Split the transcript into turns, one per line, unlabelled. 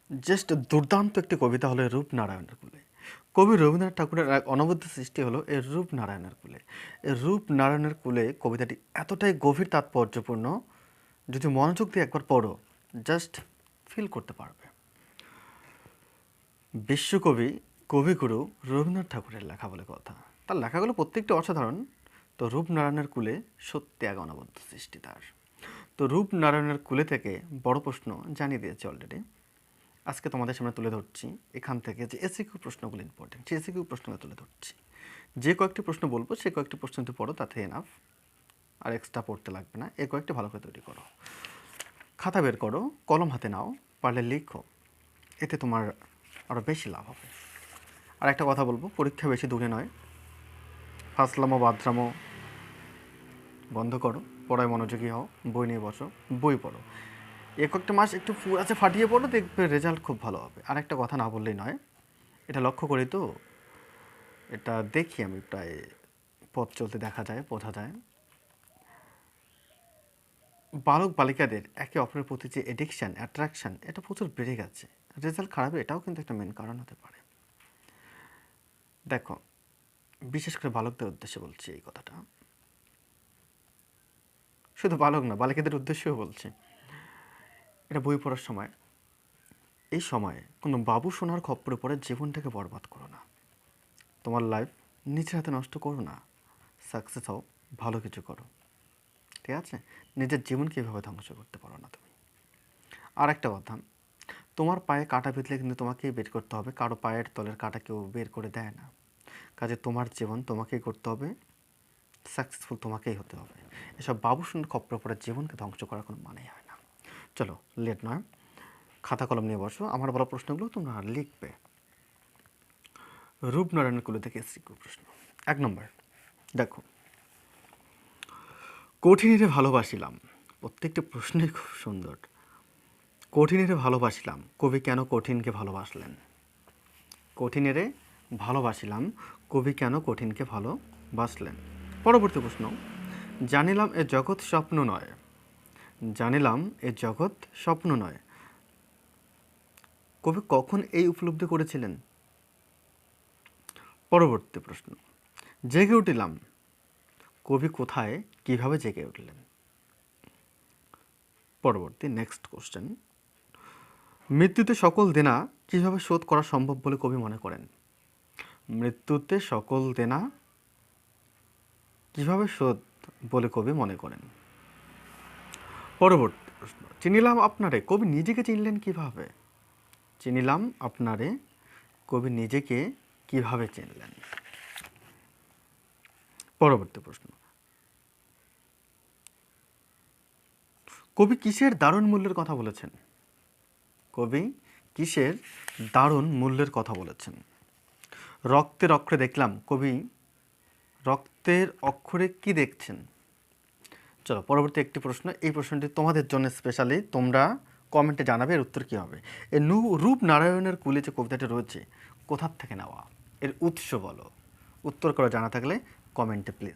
Just দুর্দান্ত একটি কবিতা হলো রূপনারায়ণের কুলে। কবি রবীন্দ্রনাথ ঠাকুরের এক অনবদ্য সৃষ্টি হলো এই রূপনারায়ণের কুলে। এই রূপনারায়ণের কুলে কবিতাটি এতটাই গভীর তাৎপর্যপূর্ণ, যদি মনোযোগ দিয়ে একবার পড়ো জাস্ট ফিল করতে পারবে। বিশ্বকবি কবিগুরু রবীন্দ্রনাথ ঠাকুরের লেখা বলে কথা। তার লেখাগুলো প্রত্যেকটি অসাধারণ। তো রূপনারায়ণের কুলে সত্যি এক অনবদ্য সৃষ্টি তার। তো রূপনারায়ণের কুলে থেকে বড় প্রশ্ন জানিয়ে দিয়েছে অলরেডি। আজকে তোমাদের সামনে তুলে ধরছি এখান থেকে যে এসিকিউ প্রশ্নগুলো ইম্পর্টেন্ট, সেই এসিকিউ প্রশ্নগুলো তুলে ধরছি। যে কয়েকটি প্রশ্ন বলবো সেই কয়েকটি প্রশ্ন যদি পড়ো তাতে এনাফ, আর এক্সট্রা পড়তে লাগবে না। এই কয়েকটি ভালো করে তৈরি করো, খাতা বের করো, কলম হাতে নাও, পারলে লিখো, এতে তোমার আরও বেশি লাভ হবে। আর একটা কথা বলবো, পরীক্ষা বেশি দূরে নয়। ফাসলামো বাদরামো বন্ধ করো, পড়ায় মনোযোগী হও, বই নিয়ে বসো, বই পড়ো। একটা মাস একটু আছে ফাটিয়ে পড়ো, দেখবে রেজাল্ট খুব ভালো হবে। আর একটা কথা না বললেই নয়, এটা লক্ষ্য করি তো, এটা দেখি আমি প্রায় পথ চলতে দেখা যায়, বোঝা যায় বালক বালিকাদের একে অপরের প্রতি যে এডিকশান, অ্যাট্রাকশান, এটা প্রচুর বেড়ে গেছে। রেজাল্ট খারাপের এটাও কিন্তু একটা মেন কারণ হতে পারে। দেখো, বিশেষ করে বালকদের উদ্দেশ্যে বলছি এই কথাটা, শুধু বালক না, বালিকাদের উদ্দেশ্যেও বলছি। এটা বই পড়ার সময়, এই সময়ে কোনো বাবু সোনার খপ্পরে পড়ে জীবনটাকে বরবাদ করো না। তোমার লাইফ নিজের হাতে নষ্ট করো না। সাকসেস হও, ভালো কিছু করো, ঠিক আছে? নিজের জীবনকে এভাবে ধ্বংস করতে পারো না তুমি। আর একটা কথা, তোমার পায়ে কাঁটা বিঁধলে কিন্তু তোমাকেই বের করতে হবে, কারো পায়ের তলের কাঁটা কেউ বের করে দেয় না। কাজে তোমার জীবন তোমাকেই করতে হবে, সাকসেসফুল তোমাকেই হতে হবে। এসব বাবু সোনার খপ্পরে পড়ে জীবনকে ধ্বংস করার কোনো মানেই হয় না। চলো, লেট নয়, খাতা কলম নিয়ে বসো, আমার বলা প্রশ্নগুলো তোমরা লিখবে। রূপনারায়ণের কুলে থেকে এসিকিউ প্রশ্ন। 1 নম্বর, দেখো, কঠিনেরে ভালোবাসিলাম। প্রত্যেকটি প্রশ্নই খুব সুন্দর। কঠিনেরে ভালোবাসিলাম, কবি কেন কঠিনকে ভালোবাসলেন? কঠিনেরে ভালোবাসিলাম, কবি কেন কঠিনকে ভালোবাসলেন? পরবর্তী প্রশ্ন, জানিলাম এ জগৎ স্বপ্ন নয়। জানিলাম এ জগৎ স্বপ্ন নয়, কবি কখন এই উপলব্ধি করেছিলেন? পরবর্তী প্রশ্ন, জেগে উঠিলাম, কবি কোথায় কিভাবে জেগে উঠলেন? পরবর্তী নেক্সট কোশ্চেন, মৃত্যুতে সকল দেনা কিভাবে শোধ করা সম্ভব বলে কবি মনে করেন? মৃত্যুতে সকল দেনা কিভাবে শোধ বলে কবি মনে করেন? পরবর্তী প্রশ্ন, চিনিলাম আপনারে, কবি নিজেকে চিনলেন কিভাবে? চিনিলাম আপনারে, কবি নিজেকে কিভাবে চিনলেন? পরবর্তী প্রশ্ন, কবি কিসের দারুণ মূল্যের কথা বলেছেন? কবি কিসের দারুণ মূল্যের কথা বলেছেন? রক্তের অক্ষরে দেখলাম, কবি রক্তের অক্ষরে কি দেখছেন? চলো, পরবর্তী একটি প্রশ্ন, এই প্রশ্নটি তোমাদের জন্য স্পেশালি, তোমরা কমেন্টে জানাবে এর উত্তর কী হবে। এই রূপনারায়ণের কুলে যে কবিতাটি রয়েছে, কোথার থেকে নেওয়া, এর উৎস বলো। উত্তর করে জানা থাকলে কমেন্টে প্লিজ।